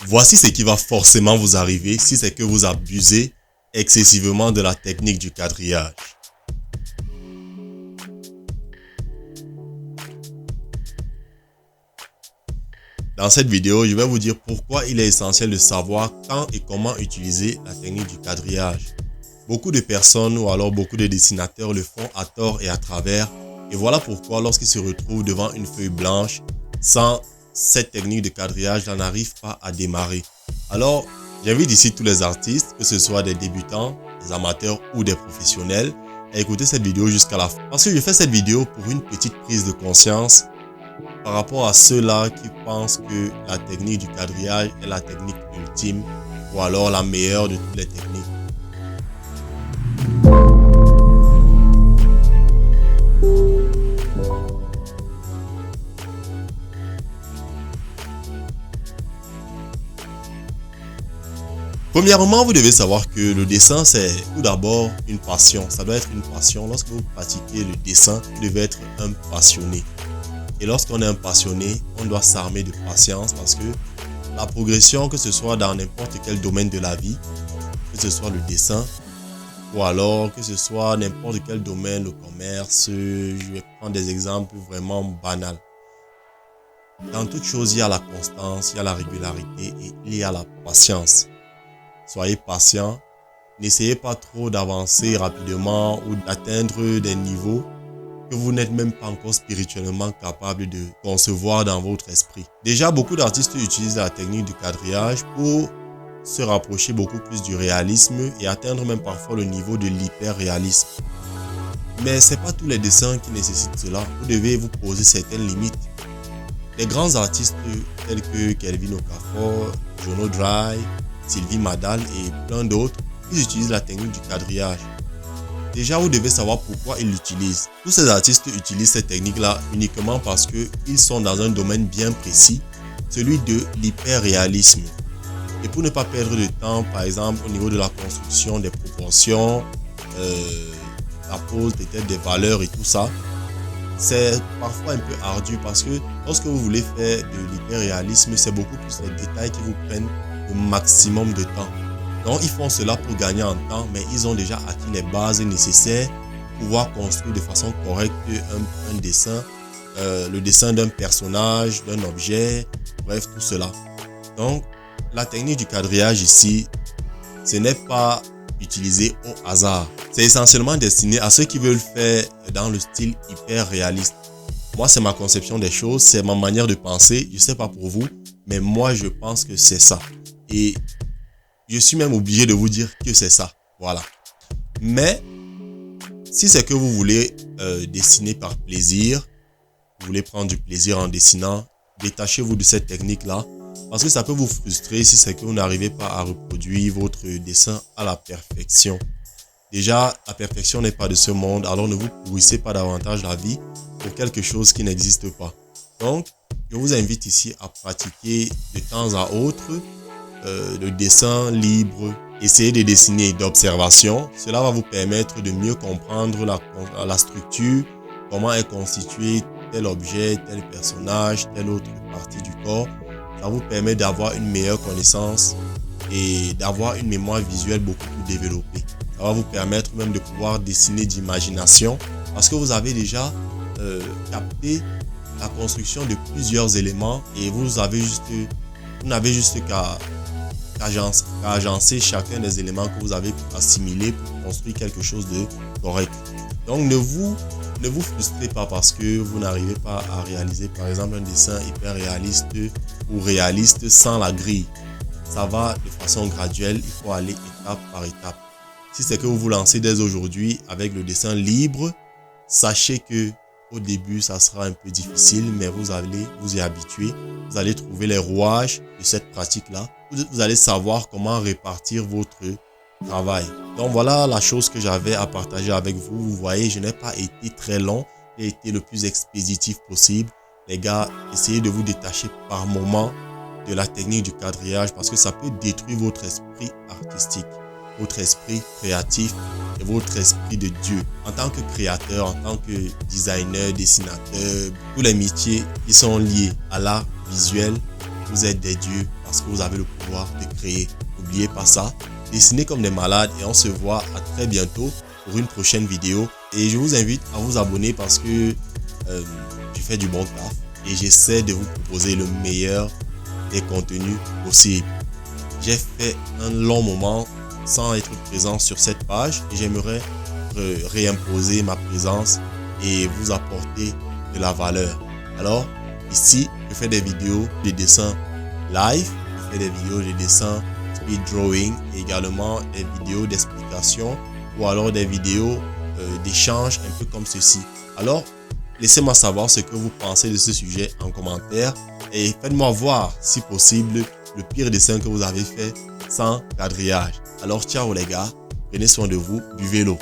Voici ce qui va forcément vous arriver si c'est que vous abusez excessivement de la technique du quadrillage. Dans cette vidéo, je vais vous dire pourquoi il est essentiel de savoir quand et comment utiliser la technique du quadrillage. Beaucoup de personnes ou alors beaucoup de dessinateurs le font à tort et à travers. Et voilà pourquoi lorsqu'ils se retrouvent devant une feuille blanche, sans cette technique de quadrillage, ils n'arrivent pas à démarrer. Alors, j'invite ici tous les artistes, que ce soit des débutants, des amateurs ou des professionnels, à écouter cette vidéo jusqu'à la fin. Parce que je fais cette vidéo pour une petite prise de conscience par rapport à ceux-là qui pensent que la technique du quadrillage est la technique ultime ou alors la meilleure de toutes les techniques. Premièrement, vous devez savoir que le dessin, c'est tout d'abord une passion. Ça doit être une passion. Lorsque vous pratiquez le dessin, vous devez être un passionné. Et lorsqu'on est un passionné, on doit s'armer de patience parce que la progression, que ce soit dans n'importe quel domaine de la vie, que ce soit le dessin ou alors que ce soit n'importe quel domaine, le commerce, je vais prendre des exemples vraiment banals. Dans toute chose, il y a la constance, il y a la régularité et il y a la patience. Soyez patient, n'essayez pas trop d'avancer rapidement ou d'atteindre des niveaux que vous n'êtes même pas encore spirituellement capable de concevoir dans votre esprit. Déjà, beaucoup d'artistes utilisent la technique du quadrillage pour se rapprocher beaucoup plus du réalisme et atteindre même parfois le niveau de l'hyper-réalisme. Mais ce n'est pas tous les dessins qui nécessitent cela. Vous devez vous poser certaines limites. Les grands artistes tels que Kelvin Okafor, Jono Dry, Sylvie Madal et plein d'autres, ils utilisent la technique du quadrillage. Déjà, vous devez savoir pourquoi ils l'utilisent. Tous ces artistes utilisent cette technique-là uniquement parce qu'ils sont dans un domaine bien précis, celui de l'hyper-réalisme. Et pour ne pas perdre de temps, par exemple, au niveau de la construction des proportions, la pose peut-être des valeurs et tout ça, c'est parfois un peu ardu parce que lorsque vous voulez faire de l'hyper-réalisme, c'est beaucoup plus les détails qui vous prennent le maximum de temps. Donc, ils font cela pour gagner en temps, mais ils ont déjà acquis les bases nécessaires pour pouvoir construire de façon correcte un dessin, le dessin d'un personnage, d'un objet, bref, tout cela. Donc, la technique du quadrillage ici, ce n'est pas utilisé au hasard. C'est essentiellement destiné à ceux qui veulent faire dans le style hyper réaliste. Moi, c'est ma conception des choses, c'est ma manière de penser. Je ne sais pas pour vous, mais moi, je pense que c'est ça. Et je suis même obligé de vous dire que c'est ça. Voilà. Mais, si c'est que vous voulez dessiner par plaisir, vous voulez prendre du plaisir en dessinant, détachez-vous de cette technique-là. Parce que ça peut vous frustrer si c'est que vous n'arrivez pas à reproduire votre dessin à la perfection. Déjà, la perfection n'est pas de ce monde, alors ne vous pourrissez pas davantage la vie pour quelque chose qui n'existe pas. Donc, je vous invite ici à pratiquer de temps à autre le dessin libre. Essayez de dessiner d'observation. Cela va vous permettre de mieux comprendre la structure, comment est constitué tel objet, tel personnage, telle autre partie du corps. Ça vous permet d'avoir une meilleure connaissance et d'avoir une mémoire visuelle beaucoup plus développée. Ça va vous permettre même de pouvoir dessiner d'imagination parce que vous avez déjà capté la construction de plusieurs éléments et vous n'avez juste qu'à agencer chacun des éléments que vous avez assimilés pour construire quelque chose de correct. Donc ne vous frustrez pas parce que vous n'arrivez pas à réaliser par exemple un dessin hyper réaliste ou réaliste sans la grille. Ça va de façon graduelle, il faut aller étape par étape. Si c'est que vous vous lancez dès aujourd'hui avec le dessin libre, sachez que au début ça sera un peu difficile, mais vous allez vous y habituer. Vous allez trouver les rouages de cette pratique-là. Vous allez savoir comment répartir votre travail. Donc voilà la chose que j'avais à partager avec vous. Vous voyez, je n'ai pas été très long. J'ai été le plus expéditif possible. Les gars, essayez de vous détacher par moment de la technique du quadrillage parce que ça peut détruire votre esprit artistique, votre esprit créatif et votre esprit de Dieu. En tant que créateur, en tant que designer, dessinateur, tous les métiers qui sont liés à l'art visuel, vous êtes des dieux parce que vous avez le pouvoir de créer. N'oubliez pas ça. Dessinez comme des malades et on se voit à très bientôt pour une prochaine vidéo. Et je vous invite à vous abonner parce que je fais du bon taf et j'essaie de vous proposer le meilleur des contenus possibles. J'ai fait un long moment sans être présent sur cette page et j'aimerais réimposer ma présence et vous apporter de la valeur. Alors, ici, je fais des vidéos de dessin live, je fais des vidéos de dessin speed drawing et également des vidéos d'explication ou alors des vidéos d'échange un peu comme ceci. Alors, laissez-moi savoir ce que vous pensez de ce sujet en commentaire et faites-moi voir, si possible, le pire dessin que vous avez fait sans quadrillage. Alors, ciao les gars, prenez soin de vous, buvez l'eau.